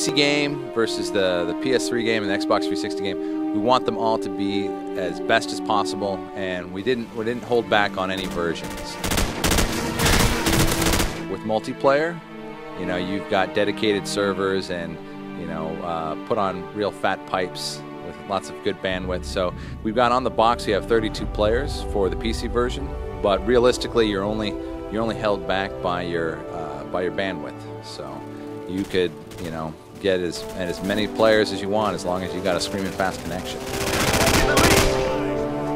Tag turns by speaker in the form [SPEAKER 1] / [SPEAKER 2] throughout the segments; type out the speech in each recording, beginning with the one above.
[SPEAKER 1] PC game versus the PS3 game and the Xbox 360 game, we want them all to be as best as possible, and we didn't hold back on any versions. With multiplayer, you know, you've got dedicated servers and, you know, put on real fat pipes with lots of good bandwidth. So we've got on the box, we have 32 players for the PC version, but realistically, you're only held back by your bandwidth. So you could, you know, get as many players as you want as long as you got a screaming fast connection.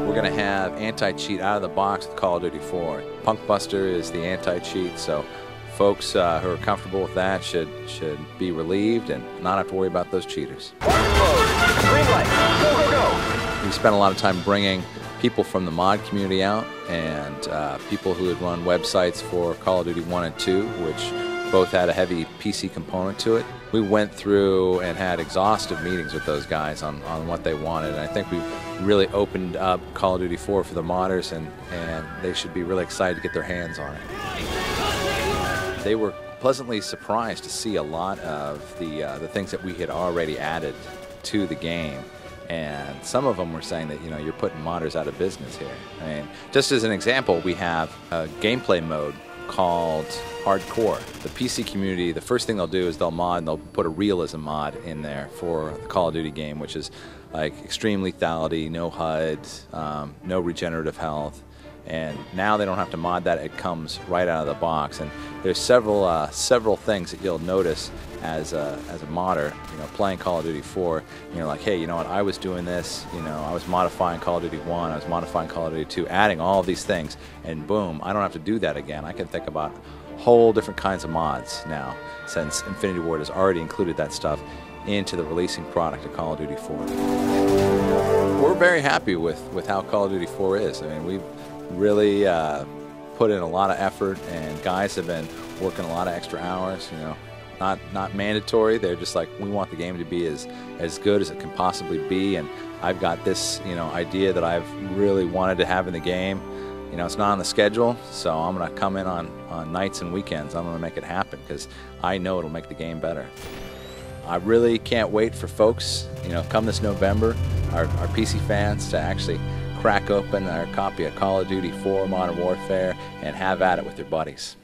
[SPEAKER 1] We're going to have anti-cheat out of the box with Call of Duty 4. Punk Buster is the anti-cheat, so folks who are comfortable with that should be relieved and not have to worry about those cheaters.
[SPEAKER 2] Green light. Go, go, go.
[SPEAKER 1] We spent a lot of time bringing people from the mod community out and people who had run websites for Call of Duty 1 and 2, which both had a heavy PC component to it. We went through and had exhaustive meetings with those guys on what they wanted, and I think we really opened up Call of Duty 4 for the modders, and they should be really excited to get their hands on it. They were pleasantly surprised to see a lot of the things that we had already added to the game. And some of them were saying that, you know, you're putting modders out of business here. I mean, just as an example, we have a gameplay mode called Hardcore. The PC community, the first thing they'll do is they'll mod and they'll put a realism mod in there for the Call of Duty game, which is like extreme lethality, no HUD, no regenerative health. And now they don't have to mod that, it comes right out of the box. And there's several things that you'll notice as a modder, you know, playing Call of Duty 4, and you're like, hey, you know what, I was doing this, you know, I was modifying Call of Duty 1, I was modifying Call of Duty 2, adding all of these things, and boom, I don't have to do that again. I can think about whole different kinds of mods now, since Infinity Ward has already included that stuff into the releasing product of Call of Duty 4. We're very happy with how Call of Duty 4 is. I mean, we've really put in a lot of effort, and guys have been working a lot of extra hours, you know, not mandatory. They're just like, we want the game to be as good as it can possibly be, and I've got this, you know, idea that I've really wanted to have in the game. You know, it's not on the schedule, so I'm going to come in on nights and weekends. I'm going to make it happen because I know it'll make the game better. I really can't wait for folks, you know, come this November, our PC fans, to actually crack open our copy of Call of Duty 4 Modern Warfare and have at it with their buddies.